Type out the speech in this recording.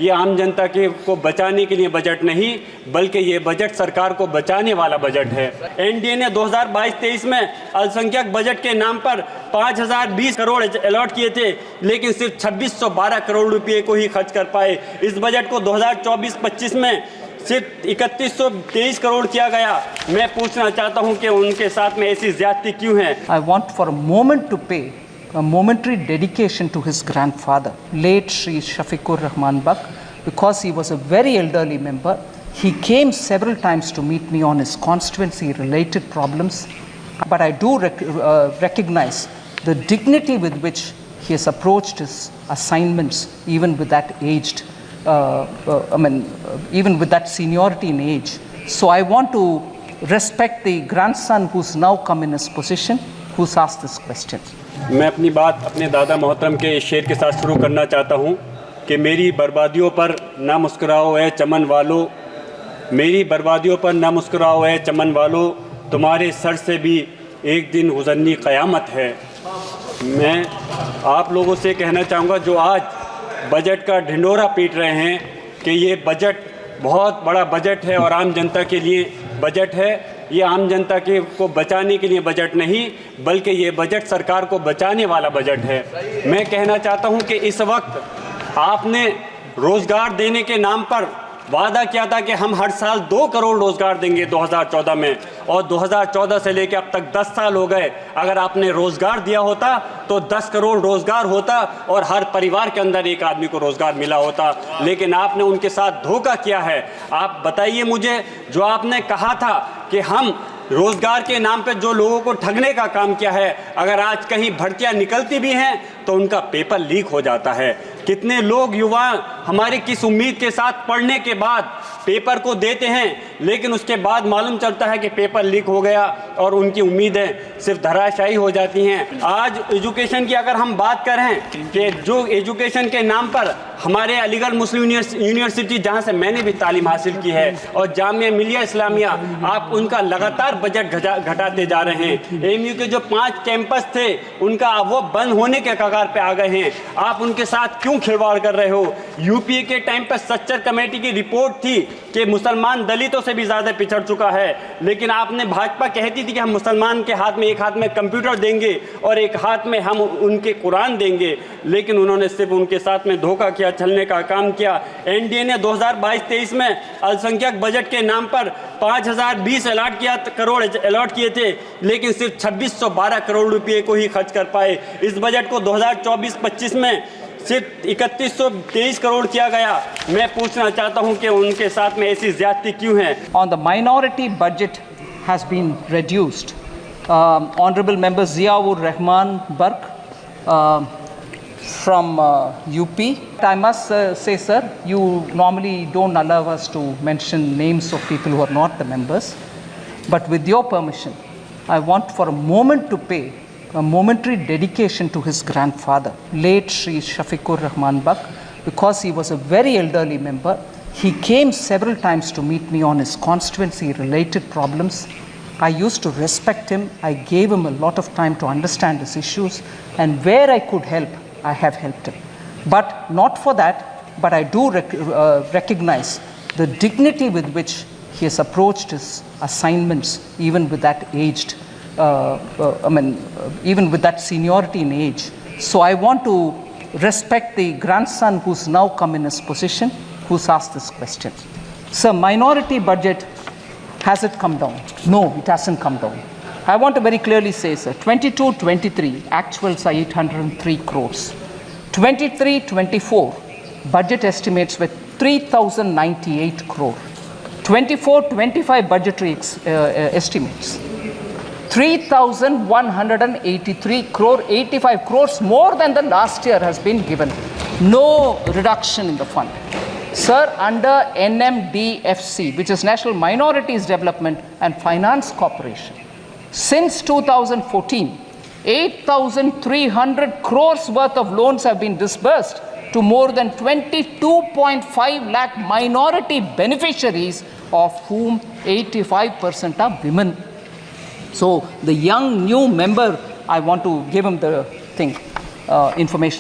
ये आम जनता के को बचाने के लिए बजट नहीं, बल्कि ये बजट सरकार को बचाने वाला बजट है। एनडीए ने 2022-23 में अल्पसंख्यक बजट के नाम पर 5020 करोड़ अलॉट किए थे, लेकिन सिर्फ 2612 करोड़ रुपये को ही खर्च कर पाए। इस बजट को 2024-25 में सिर्फ 3123 करोड़ किया गया। मैं पूछना चाहता हूं कि उनके साथ में ऐसी ज्यादती क्यों है। I want for a moment to pay a momentary dedication to his grandfather, late Shri Shafiqur Rahman Buck, because he was a very elderly member. He came several times to meet me on his constituency-related problems, but I do recognize the dignity with which he has approached his assignments, even with that aged. Even with that seniority in age. So I want to respect the grandson who's now come in his position, who's asked this question. मैं अपनी बात अपने दादा मोहतरम के शेर के साथ शुरू करना चाहता हूँ कि मेरी बर्बादियों पर ना मुस्कुराओ ऐ चमन वालों, मेरी बर्बादियों पर ना मुस्कुराओ ऐ चमन वालों, तुम्हारे सर से भी एक दिन गुजरनी क़यामत है। मैं आप लोगों से कहना चाहूँगा जो आज बजट का ढिंढोरा पीट रहे हैं कि ये बजट बहुत बड़ा बजट है और आम जनता के लिए बजट है, ये आम जनता के को बचाने के लिए बजट नहीं, बल्कि ये बजट सरकार को बचाने वाला बजट है। मैं कहना चाहता हूं कि इस वक्त आपने रोज़गार देने के नाम पर वादा किया था कि हम हर साल 2 करोड़ रोज़गार देंगे 2014 में, और 2014 से लेकर अब तक 10 साल हो गए। अगर आपने रोज़गार दिया होता तो 10 करोड़ रोज़गार होता और हर परिवार के अंदर एक आदमी को रोज़गार मिला होता, लेकिन आपने उनके साथ धोखा किया है। आप बताइए मुझे, जो आपने कहा था कि हम रोज़गार के नाम पे जो लोगों को ठगने का काम किया है, अगर आज कहीं भर्तियां निकलती भी हैं तो उनका पेपर लीक हो जाता है। कितने लोग युवा हमारे किस उम्मीद के साथ पढ़ने के बाद पेपर को देते हैं, लेकिन उसके बाद मालूम चलता है कि पेपर लीक हो गया और उनकी उम्मीदें सिर्फ धराशायी हो जाती हैं। आज एजुकेशन की अगर हम बात करें कि जो एजुकेशन के नाम पर हमारे अलीगढ़ मुस्लिम यूनिवर्सिटी, जहां से मैंने भी तालीम हासिल की है, और जामिया मिलिया इस्लामिया, आप उनका लगातार बजट घटाते जा रहे हैं। एएमयू के जो 5 कैंपस थे उनका वो बंद होने के कगार पे आ गए हैं। आप उनके साथ क्यों खिलवाड़ कर रहे हो? यूपीए के टाइम पर सच्चर कमेटी की रिपोर्ट थी कि मुसलमान दलितों से भी ज़्यादा पिछड़ चुका है, लेकिन आपने भाजपा कहती थी कि हम मुसलमान के हाथ में एक हाथ में कंप्यूटर देंगे और एक हाथ में हम उनके कुरान देंगे, लेकिन उन्होंने सिर्फ उनके साथ में धोखा किया, छलने का काम किया। एनडीए ने 2022-23 में अल्पसंख्यक बजट के नाम पर 5020 करोड़ अलॉट किए थे, लेकिन सिर्फ 2612 करोड़ रुपये को ही खर्च कर पाए। इस बजट को 2024-25 में सिर्फ 3123 करोड़ किया गया। मैं पूछना चाहता हूं कि उनके साथ में ऐसी ज्यादती क्यों है। On the minority budget has been reduced. Honorable Member Ziaur Rahman Burk from UP. I must say, sir, you normally don't allow us to mention names of people who are not the members, but with your permission, I want for a moment to pay a momentary dedication to his grandfather, late Shri Shafiqur Rahman Buck, because he was a very elderly member. He came several times to meet me on his constituency-related problems. I used to respect him. I gave him a lot of time to understand his issues, and where I could help, I have helped him. But not for that, but I do recognize the dignity with which he has approached his assignments, even with that aged even with that seniority in age. So I want to respect the grandson who's now come in his position, who's asked this question. Sir, minority budget, has it come down? No, it hasn't come down. I want to very clearly say, sir, 22-23, actuals are 803 crores. 23-24, budget estimates were 3,098 crore. 24-25 budgetary estimates, 3,183 crore, 85 crores more than the last year has been given. No reduction in the fund. Sir, under NMDFC, which is National Minorities Development and Finance Corporation, since 2014, 8,300 crores worth of loans have been disbursed to more than 22.5 lakh minority beneficiaries, of whom 85% are women. So the young new member, I want to give him the information.